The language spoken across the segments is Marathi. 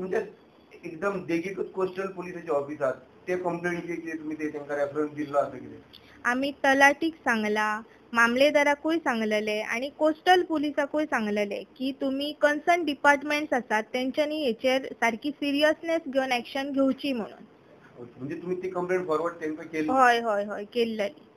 तुमच्या एकदम देखीकच कोस्टल पोलिसाचे ऑफिस आहात ते कंप्लेंट केली तुम्ही ते त्यांना रेफरन्स दिला असं किती आम्ही तलाटीक सांगला मामलेदाराकूय सांगलेले आणि कोस्टल पुलिसाकूय सांगलेले की तुम्ही कन्सर्न डिपार्टमेंट्स असतात त्यांच्यानी हेचेर सारखी सिरियसनेस घेऊन ऍक्शन घेवची म्हणून. म्हणजे तुम्ही ती कंप्लेंट फॉरवर्ड त्यांना केली? हय हय हय केल्लेली.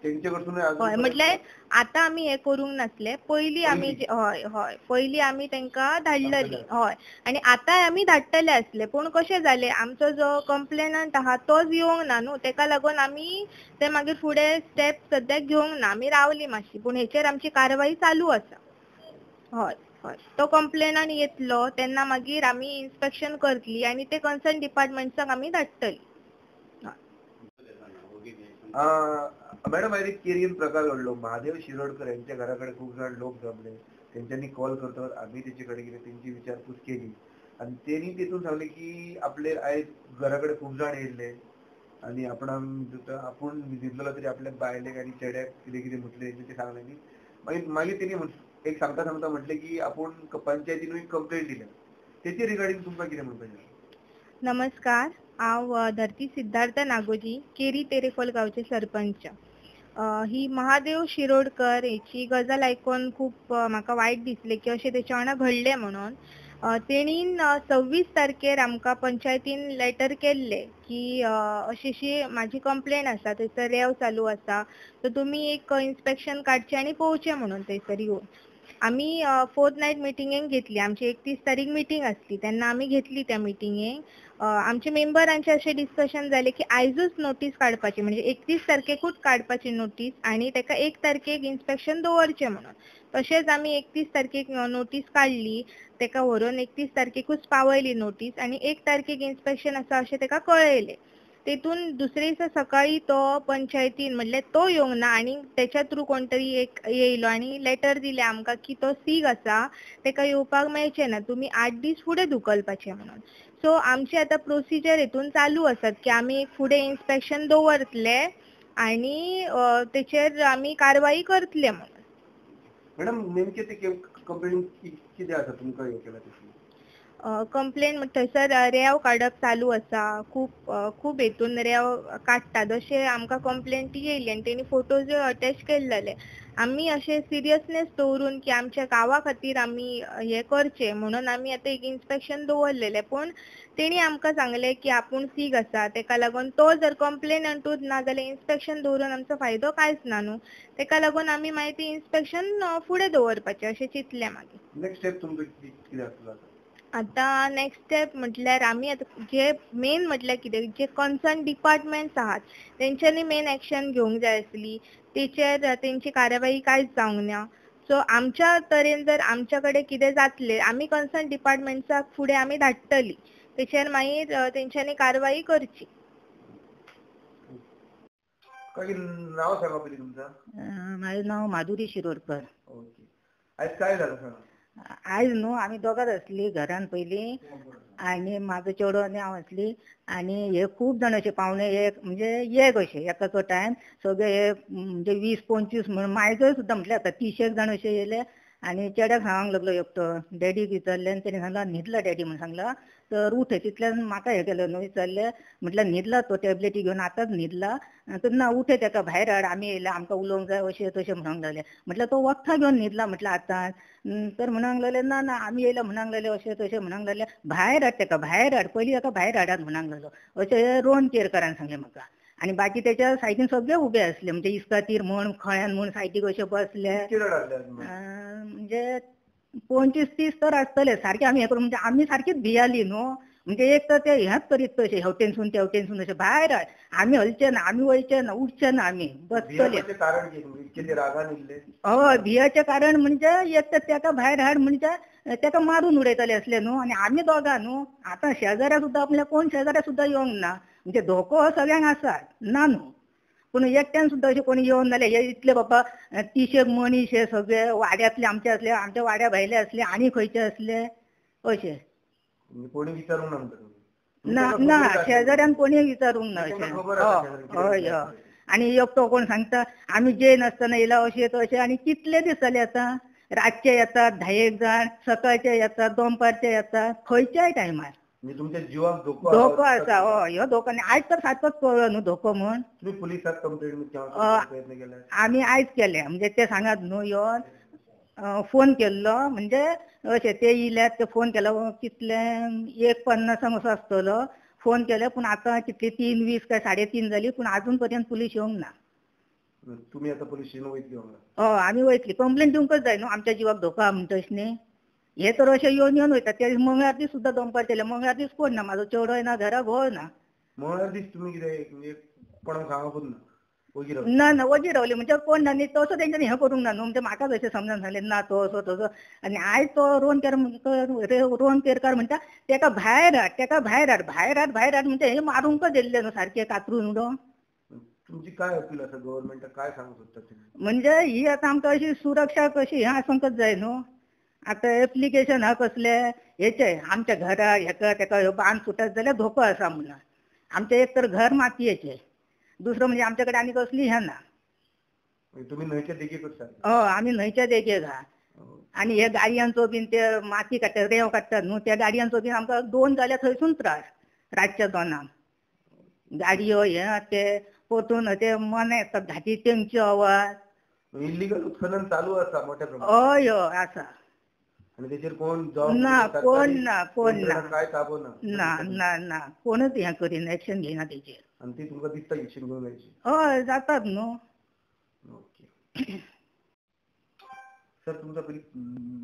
त्यांच्याकडसून हय म्हटल्यार आता आमी हे करूंक नासले पयली आमी हय हय पयली आमी तांकां धाडलेली हय आणि आतांय आमी धाडटले आसले पूण कशें जालें आमचो जो कंप्लेनंट आहा तोच येवंक ना न्हू तेका लागून आमी ते मागीर फुडें स्टेप सद्याक घेवंक ना आमी रावली मातशी पूण हेचेर आमची कारवाई चालू आसा. हय हय तो कंप्लेनंट येतलो तेन्ना मागीर आमी इन्स्पेक्शन करतली आनी ते कन्सर्न डिपार्टमेंट्साक आमी धाडटली. मॅडम एक केरियन प्रकार घडलो महादेव शिरोडकर यांच्या घराकडे खूप जण लोक जमले त्यांनी कॉल करतो आम्ही त्याच्याकडे गेले त्यांची विचारपूस केली आणि त्यांनी तिथून सांगले की आपले घराकडे खूप जण येयले आणि आपण दिसलेलो तरी आपल्या बायलेक आणि चेड्याक कितें कितें म्हटले ते सांगले मागीर त्यांनी एक सांगता सांगता म्हटले की आपण पंचायतीन कंप्लेंट दिल्या त्याची रिगार्डिंग तुमकां कितें म्हणपाचें? नमस्कार हांव धरती सिद्धार्थ नागोजी केरी तेरेखोल गांवचे सरपंच. ही महादेव शिरोडकर हेची गजाल आयकून खूप म्हाका वायट दिसलें की अशें तेचे वांगडा घडलें म्हणून. तेणीन 26 तारखेर आमकां पंचायतीन लेटर केल्ले की अशी म्हाजी कंप्लेंट आसा थंयसर रेंव चालू आसा सो तुमी एक इन्स्पेक्शन काडचें आनी पळोवचें म्हणून थंयसर येवन. आमी फोर्थनायट मिटिंगेक घेतली आमची 31 तारीख मिटींग आसली तेन्ना आमी घेतली त्या मिटिंगेक आमच्या मेंबरांचे अशें डिस्कशन जालें की आयजूच नोटीस काडपाची म्हणजे 31 तारखेकूच काडपाची नोटीस आनी तेका 1 तारखेक इन्स्पेक्शन दवरचें म्हणून. तशेंच आमी 31 तारखेक नोटीस काडली तेका व्हरून 31 तारखेकूच पावयली नोटीस आनी 1 तारखेक इन्स्पेक्शन आसा अशें तेका कळयलें. तेतून दुसरे दिसा सकाळी तो पंचायतीन म्हणल्यार तो येवंक ना आनी तेच्या थ्रू कोण तरी एक येयलो आनी लेटर दिलें आमकां की तो सीक आसा तेका येवपाक मेळचें ना तुमी 8 दीस फुडें धुकलपाचें म्हणून. सो आमची आतां प्रोसिजर हेतून चालू आसात की आमी फुडें इन्स्पेक्शन दवरतले आनी तेचेर आमी कारवाई करतले म्हणून. मॅडम नेमके ते कंप्लेंट कितें आसा तुमकां हे केला तशी? कंप्लेन थंयसर रेंव काडप चालू आसा खूब हेतून रेंव काडटात अशें आमकां कंप्लेंटी येयली आनी तेणी फोटोज अटॅच केल्लेले. आमी अशें सिरियसनेस दवरून की आमच्या गांवा खातीर आमी हें करचें म्हणून आमी आतां एक इन्स्पेक्शन दवरलेलें पूण तेणी आमकां सांगलें की आपूण सीक आसा तेका लागून तो जर कंप्लेनंटूच ना जाल्यार इन्स्पेक्शन दवरून आमचो फायदो कांयच ना न्हू तेका लागून आमी मागीर ती इन्स्पेक्शन फुडें दवरपाचें अशें चिंतलें मागीर. नेक्स्ट स्टेप तुमचो कितें आसतलो? आतां नेक्स्ट स्टेप म्हटल्यार आमी आतां जे मेन म्हटल्यार कितें जे कन्सर्न डिपार्टमेंट्स आहात तेंच्यांनी मेन एक्शन घेवंक जाय आसली तेचेर तेंची कारवाई कांयच जावंक ना. सो आमच्या तरेन जर आमच्या कडेन कितें जातलें आमी कन्सर्न डिपार्टमेंट्साक फुडें आमी धाडटली तेचेर मागीर तेंच्यांनी कारवाई करची. नाव सांगा पयलीं तुमचं. माझं नाव माधुरी शिरोडकर. ओके. आज काय झालं सांगा? आज न्हू आमी दोगांच आसली घरान पयलीं आनी म्हाजो चेडो आनी हांव आसली आनी हे खूब जाण अशे पावणे एक म्हणजे एक अशे एकाचो टायम सगळे हे म्हणजे 20-25 म्हणून मायजोय सुद्दां म्हटल्यार आतां 30 जाण अशे येयले आनी चेड्याक सांगूंक लागलो एकटो डॅडीक विचारलें आनी तेणें सांगला न्हिदला डॅडी म्हणून सांगला तर उठ तितल्यान म्हाका हें केलें न्हू विचारलें म्हटल्यार न्हिदला तो टॅबलेटी घेवन आतांच न्हिदला तर ना उठ तेका भायर हाड आमी येयला आमकां उलोवंक जाय अशें तशें म्हणूंक लागलें म्हटल्यार तो वखदां घेवन न्हिदला म्हटल्यार आतांच तर म्हणूंक लागलें ना ना आमी येयला म्हणूंक लागलें अशें तशें म्हणूंक लागलें भायर हाड तेका भायर हाड पयलीं ताका भायर हाडात म्हणूंक लागलो अशें रोवन केरकरान सांगलें म्हाका आनी बाकी तेच्या सायडीन सगळे उबे आसले म्हणजे इस्कातीर म्हण खळ्यान म्हण सायडीक अशे बसले म्हणजे 25-30 तर आसतले सारके आमी हें करून म्हणजे आमी सारकीच भियाली न्हू म्हणजे एक तर ते हेंच करीत तशें हेवटेनसून तेवटेनसून अशें भायर हाड आमी हलचे ना आमी वयचे ना उठचे ना आमी बसतले. हय भियाचें कारण म्हणजे एक तर तेका भायर हाड म्हणजे तेका मारून उडयतले असले न्हू आनी आमी दोगां न्हू आतां शेजाऱ्या सुद्दां आपल्या कोण शेजाऱ्या सुद्दां येवंक ना म्हणजे धोको हो सगळ्यांक आसा ना न्हू पूण एकट्यान सुद्दां अशें कोणी येवन जाल्यार हे इतले बाबा 30 मनीस हे सगळे वाड्यांतले आमचे असले आमच्या वाड्या भायले असले आनी खंयचे असले अशें ना ना शेजाऱ्यान कोणी विचारूंक ना अशें हय हय आनी एकटो कोण सांगता आमी जेन आसतना येयला अशें तशें आनी कितले दीस जाले आतां रातचे येतात 10 जाण सकाळचे येतात दनपारचे येतात खंयच्याय टायमार म्हणजे तुमच्या जीवाक धोको आसा. हय ह्यो धोको आनी आयज तर सारकोच कळ्ळो न्हू धोको म्हूण. तुम्ही पोलिसात कंप्लेंट केव्हा प्रयत्न केला? आमी आयज केले. म्हणजे ते सांगात न्हू येवन फोन केल्लो. म्हणजे अशें ते इल्यात ते फोन केलो कितले 1:50 असो आसतलो. फोन केले पूण आतां कितली 3:20 काय 3:30 जाली पूण अजून पर्यंत पुलीस येवंक ना. तुम्ही आता पोलीस स्टेशन वयतली हांगा? हय आमी वयतली. कंप्लेंट दिवंकच जाय न्हू. आमच्या जिवाक धोको आहा म्हणटा तशें न्ही. हे तर अशें येवन वयता. ते मंगळार दीस सुद्दां दनपार केले. मंगळार दीस कोण ना. म्हाजो चेडोय ना घरा घोव ना. मंगळार दीस तुम्ही कितें म्हणजे कोणाक सांगपूच ना? वगी रावली? ना ना वजी रावली. म्हणजे कोण ना न्ही तसो तेंच्यांनी हें करूंक ना न्हू. म्हणजे म्हाकाच अशें समजून सांगलें ना तो असो तसो. आनी आयज तो रोहन केरकार म्हणटा तेका भायर हाड म्हणजे हे मारूंकच येयल्ले न्हू सारके कातरून उडोवन. तुमची काय अपील आसा गव्हर्नमेंटाक? काय सांगू सोदता तुम्ही? म्हणजे ही आतां आमकां अशी सुरक्षा कशी हें आसूंकच जाय न्हू. आतां एप्लिकेशन हा कसले हेचे आमच्या घरा हेका तेका ह्यो बांद सुटत जाल्यार धोको आसा म्हणून. आमचें एक तर घर मातयेचें. दुसरो म्हणजे आमचे कडेन आनी कसली हें ना. तुम्ही न्हंयच्या देगेक आसात? हय आमी न्हंयच्या देगेक आहा. आनी हे गाडयांचो बीन ते माती काडटात रेंव काडटात न्हू त्या गाडयांचो बीन आमकां 2 जाल्यार थंयसून त्रास रातच्या 2 गाडयो हे ते परतून ते मना येतात घाटी तेंचो आवाज. इल्लीगल उत्खनन चालू आसा मोठ्या प्रमाणात? हय हय आसा. आणि त्याचेर कोण ना कोण ना काय ताबो ना? ना ना ना कोणच हें करिना एक्शन घेयना तेचेर. आणि ती तुमकां दिसता एक्शन घेवंक जायची? हय जातात न्हू. ओके. सर तुमचं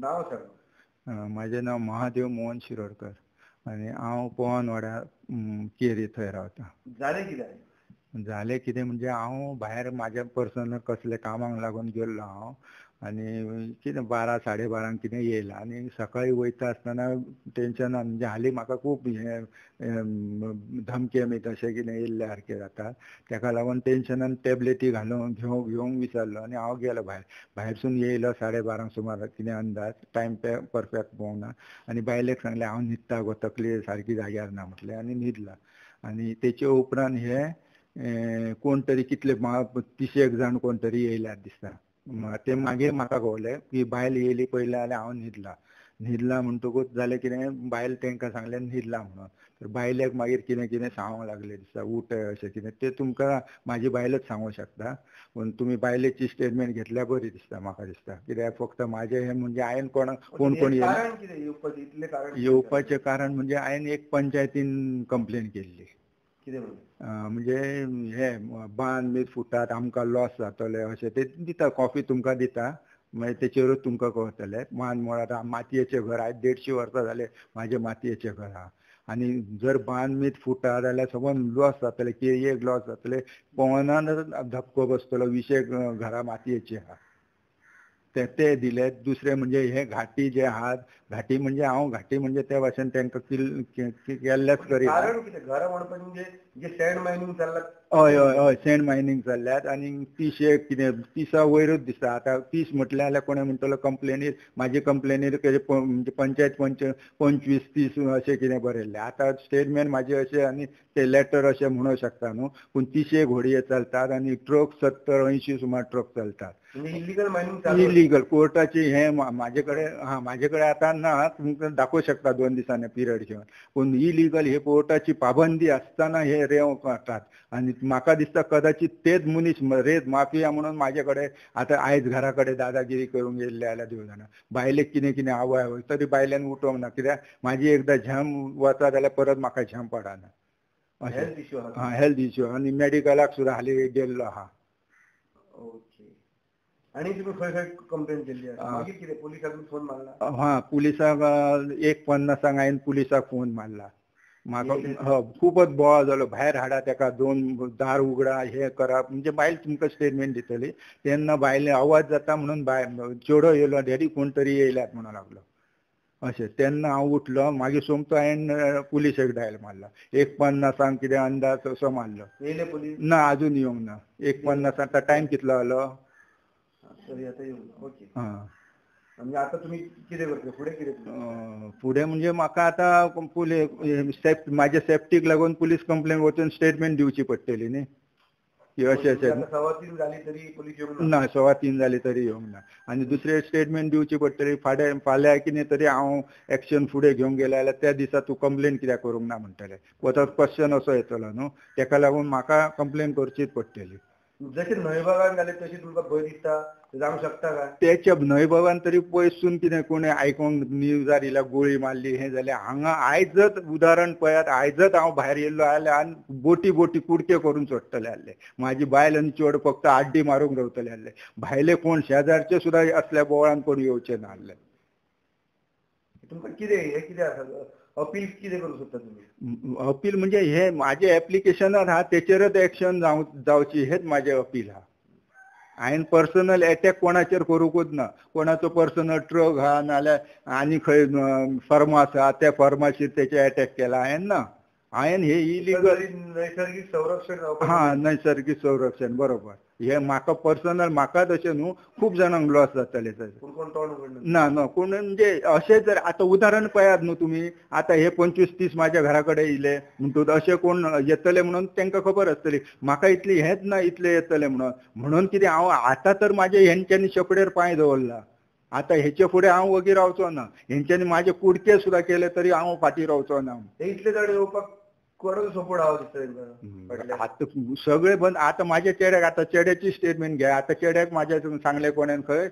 नाव सांगा. माझे नाव महादेव मोहन शिरोडकर आणि हांव पवन वाड्या केरी थंय रावता. जालें कितें? जालें कितें म्हणजे हांव भायर म्हाज्या पर्सनल कसले कामाक लागून गेल्लो हांव आनी कितें 12 12:30 कितें येयला आनी सकाळीं वयता आसतना टेन्शनान म्हणजे हालीं म्हाका खूब हें धमके बी तशें कितें येयल्ले सारकें जाता. तेका लागून टेन्शनान टॅबलेटी घेवंक विचारलो आनी हांव गेलो भायरसून येयलो 12:30 सुमार कितें अंदाज टायम परफेक्ट पळोवंक ना आनी बायलेक सांगलें हांव न्हिदता गो तकली सारकी जाग्यार ना म्हटलें आनी न्हिदला. आनी तेचे उपरांत हे कोण तरी कितले 30 जाण कोण तरी येयल्यात दिसता. ते मागीर म्हाका कळलें की बायल येयली पळयलें जाल्यार हांव न्हिदला म्हणटकूच जालें कितें बायल तेंकां सांगलें न्हिदला म्हणून. तर बायलेक मागीर कितें कितें सांगूंक लागलें दिसता उठ अशें कितें तें तुमकां म्हाजी बायलच सांगूंक शकता. पूण तुमी बायलेची स्टेटमेंट घेतल्यार बरी दिसता म्हाका दिसता. कित्याक फक्त म्हाजें हें म्हणजे हांवें कोण येवपाचें कारण म्हणजे हांवें एक पंचायतीन कंप्लेन केल्ली. म्हणजे हे बांद बी फुटात आमकां लॉस जातले अशें ते दिता कॉपी तुमकां दिता मागीर तेचेरूच तुमकां कळटलें. बांद म्हळ्यार मातयेचें घर आयज 150 वर्सां जालें म्हाजें मातयेचें घर आहा आनी जर बांद मीत फुटा जाल्यार समज लॉस जातले केळयेक लॉस जातले पवनान धपको बसतलो 20 घरां मातयेचीं आहा ते दिले. दुसरे म्हणजे हे घाटी जे आहात घाटी म्हणजे हांव घाटी म्हणजे त्या भाशेन तांकां केल्लेच करीना. कारण कितें घरां म्हणपाक म्हणजे जे सँड मायनिंग चल्लां? हय हय हय सँड मायनिंग चल्ल्यात आनी 30 कितें 30 वयरूच दिसता. आतां 30 म्हटलें जाल्यार कोणें म्हणटलो कंप्लेनीर म्हाजी कंप्लेनीर म्हणजे पंचायत 25-30 अशें कितें बरयल्लें. आतां स्टेटमेंट म्हाजे अशें आनी ते लेटर अशें म्हणूंक शकता न्हू पूण 30 घोडये चलतात आनी ट्रक 70-80 सुमार ट्रक चलतात. इलिगल मायनिंग इलिगल कोर्टाची हे म्हाजे कडेन आतां ना तुमकां दाखोवंक शकता 2 दिसांनी पिरियड घेवन. पूण इलिगल हे कोर्टाची पाबंदी आसतना हे रेंव काडटात आनी म्हाका दिसता कदाचित तेच मनीस रेत माफिया म्हणून म्हाजे कडेन आतां आयज घरा कडेन दादागिरी करूंक येयल्ले जाल्यार देव जाणा. बायलेक कितें कितें आवय तरी बायलेन उठोवंक ना कित्याक म्हाजी एकदां झॅम वता जाल्यार परत म्हाका झॅम पडना अशें. हेल्थ इश्यू आनी मेडिकलाक सुद्दां हालीं गेल्लो आहा. आणि तुम्ही खंय कंप्लेंट केली मागीर कितें पुलिसाक फोन मारला? हां पुलिसाक 1:50 हांवें पुलिसाक फोन मारला. म्हाका खूबच बोवाळ जालो भायर हाडा तेका 2 दार उगडा हे करा म्हणजे बायल तुमकां स्टेटमेंट दितली. तेन्ना बायले आवाज जाता म्हणून चेडो येयलो डॅडी कोण तरी येयल्यात म्हणून लागलो अशें. तेन्ना हांव उठलो मागीर सोमतो हांवें पुलिसेक डायल मारला. 1:50 कितें अंदाज असो मारलो. येयले पुलीस? ना अजून येवंक ना. 1:50 आतां टायम कितलो जालो? म्हणजे आता तुम्ही कितें करतले फुडें कितें? फुडें म्हणजे म्हाका आतां म्हाज्या सेफ्टीक लागून पुलीस कंप्लेन वचून स्टेटमेंट दिवची पडटली न्ही. की अशें अशें आता 3:15 जाली तरी पोलीस येवंक ना. ना 3:15 जाली तरी येवंक ना आनी दुसरे स्टेटमेंट दिवची पडटली फाल्यां कितें तरी हांव एक्शन फुडें घेवंक गेले जाल्यार त्या दिसा तूं कंप्लेन कित्याक करूंक ना म्हणटले तो क्वेश्चन असो येतलो न्हू तेका लागून म्हाका कंप्लेन करचीच पडटली. जशें न्हयभागान जालें तशी तुमकां भंय दिसता जावंक शकता काय? त्याच्या न्हयभागान तरी पयसून कितें कोणी आयकोंक न्यूजार इल्या गोळी मारली हें जालें हांगा आयजच उदाहरण पळयात आयजच हांव भायर येयल्लो जाल्यार आनी बोटी कुडके करून सोडटले आसले म्हाजी बायल आनी चेडूं फक्त आड्डी मारूंक रावतले आसले भायले कोण शेजारचे सुद्दां असल्या बोवाळान कोण येवचे ना आसले. तुमकां कितें आसा अपील कितें करूंक सोदता तुमी? अपील म्हणजे हे माझे एप्लिकेशनार आहा तेचेरच एक्शन जावची हेच माझे अपील आहा. हांवें पर्सनल अटॅक कोणाचेर करूंकूच ना कोणाचो पर्सनल ट्रक आहा नाल्यार आनी खंय फर्मास आहा त्या फर्माचेर तेचे अटॅक केला हांवें ना हांवें हे इलिगल नैसर्गिक संरक्षण हा नैसर्गिक संरक्षण बरोबर हे म्हाका पर्सनल म्हाकाच अशें न्हू खूब जाणांक लॉस जातले ना कोण म्हणजे अशें जर आतां उदाहरण पळयात न्हू तुमी आतां हे 25-30 म्हाज्या घरा कडेन येयले म्हणटूच अशें कोण येतले म्हणून तांकां खबर आसतली म्हाका इतली हेंच ना इतले येतले म्हणून कितें हांव आतां तर म्हाजे हेंच्यांनी शेपडेर पांय दवरला आतां हेचे फुडें हांव वगी रावचो ना हेंच्यांनी म्हाजे कुडके सुद्दां केले तरी हांव फाटीं रावचो ना. इतले जाण येवपाक कोणाचो सपोर्ट आहा दिसता आता सगळे बंद आता माझ्या चेड्याक आता चेड्याची स्टेटमेंट घ्या आता चेड्याक माझ्या सांगले कोणेन खंय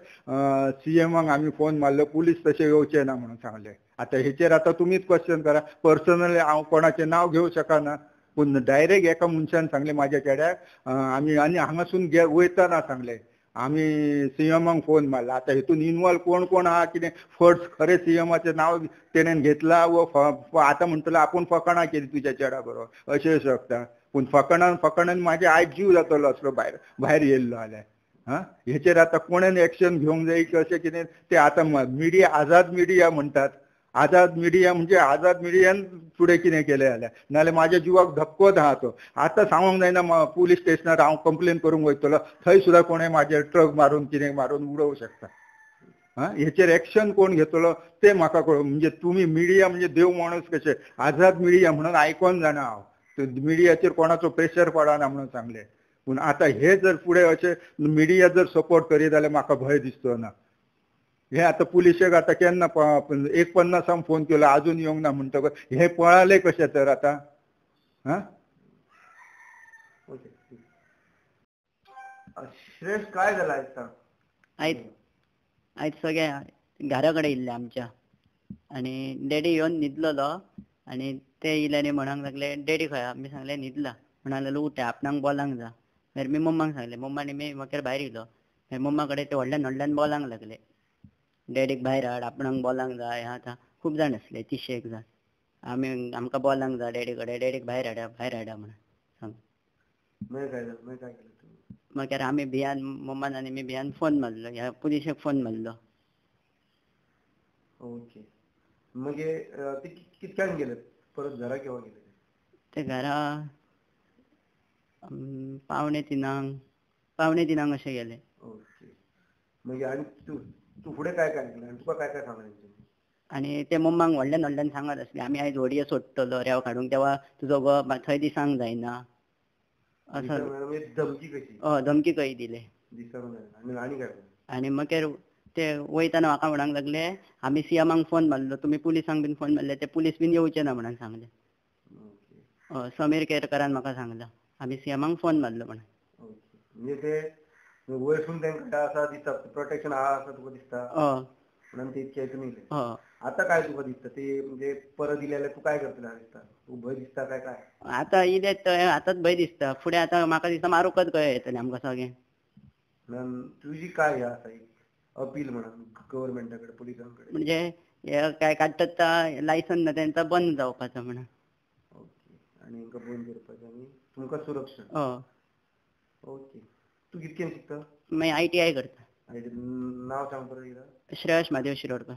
सीएमाक आम्ही फोन मारलो पुलीस तसे येवचे ना म्हणून सांगले आता हेचेर आता तुम्हीच क्वेश्चन करा पर्सनली हांव कोणाचे नाव घेवं शकना पूण डायरेक्ट एका मनशान सांगले माझ्या चेड्याक आमी आनी हांगासून वयतना सांगले आम्ही सीएमाक फोन मारला आता हेतून इन्वॉल्व कोण आहा कितें फर्स्ट खरे सीएमाचे नाव तेणेन घेतला व आता म्हणटलो आपूण फकाणां केली तुज्या चेडा बरोबर अशें शकता पूण फकाणान म्हाजे आयज जीव जातलो असलो भायर येयल्लो जाल्यार हा हेचेर आतां कोणेन एक्शन घेवंक जाय की अशें कितें ते आतां मिडिया आझाद मिडिया म्हणटात आझाद मिडिया म्हणजे आझाद मिडियान फुडें कितें केलें जाल्यार नाल्यार म्हाज्या जिवाक धक्कोच आहा तो आतां सांगूंक जायना पुलीस स्टेशनार हांव कंप्लेन करूंक वयतलो थंय सुद्दां कोणें म्हाजेर ट्रक मारून कितें मारून उडोवंक शकता हा हेचेर एक्शन कोण घेतलो ते म्हाका कळूं म्हणजे तुमी मिडिया म्हणजे देव माणूस कशे आझाद मिडिया म्हणून आयकोन जाणा हांव मिडियाचेर कोणाचो प्रेशर पडना म्हणून सांगले पूण आतां हे जर फुडें अशें मिडिया जर सपोर्ट करीत जाल्यार म्हाका भंय दिसचो ना हे आता पुलिशेक आता केन्ना 1:50 फोन केलो अजून येवंक ना म्हणटकच हे पळाले कशें तर आता हा श्रेष्ठ काय जाला आयज सगळे घरा कडेन येयल्ले आमच्या आनी डॅडी येवन न्हिदलोलो आनी ते येयले आनी म्हणूंक लागले डॅडी खंय आमी सांगलें न्हिदला म्हणूंक लागलो उठ आपणाक बोलांक जा मागीर मी मम्माक सांगलें मम्मानी मी म्हाका भायर येयलो मागीर मम्मा कडेन ते व्हडल्यान बोलांक लागले डॅडीक भायर हाड आपणाक बोलांक जाय आतां खूब जाण आसले 300 जाण आमकां बोलांक जाय डॅडी कडेन डॅडीक भायर हाडा म्हणून सांग मागीर आमी भियान मम्मान आनी मी भियान फोन मारलो ह्या पुलिशेक फोन मारलो. ओके मागीर ते कितक्यान गेले परत घरा केव्हा गेले ते घरा 2:45 अशें गेले. ओके मागीर आनी तूं फुडें काय केलें आनी तुका काय सांगलें आनी ते मम्माक व्हडल्यान सांगत आसले आमी आयज व्हडये सोडटलो रेंव काडूंक तेव्हा तुजो गो थंय दिसांक जायना असं धमकी कशी धमकी कशी दिले आनी मागीर ते वयताना म्हाका म्हणूंक लागले आमी सीएमाक फोन मारलो तुमी पुलिसांक बीन फोन मारले ते पुलीस बीन येवचे ना म्हणून सांगले. समीर केरकरान म्हाका सांगला आमी सीएमाक फोन मारलो म्हणून म्हणजे ते वयसून तांकां आसा दिसता प्रोटेक्शन आहा असं तुका दिसता म्हणून ते इतके तुमी आता काय तुका दिसता ते म्हणजे परत इले जाल्यार तूं काय करतले दिसता तू भंय दिसता काय आतां इले आतांच भंय दिसता फुडें आतां म्हाका दिसता मारूकच कळ्ळे येतले आमकां सगळें तुजी काय हे आसा अपील म्हणून गव्हर्मेंटा कडेन पुलिसां कडेन म्हणजे हे काय काडटात लायसन ना तेंचा बंद जावपाचो म्हणून ओके आनी हांकां बंद करपाचें आनी तुमकां सुरक्षण ओके तूं कितकेन शिकता मागीर ITI करता नांव सांग परत एकदां श्रेयस महादेव शिरोडकर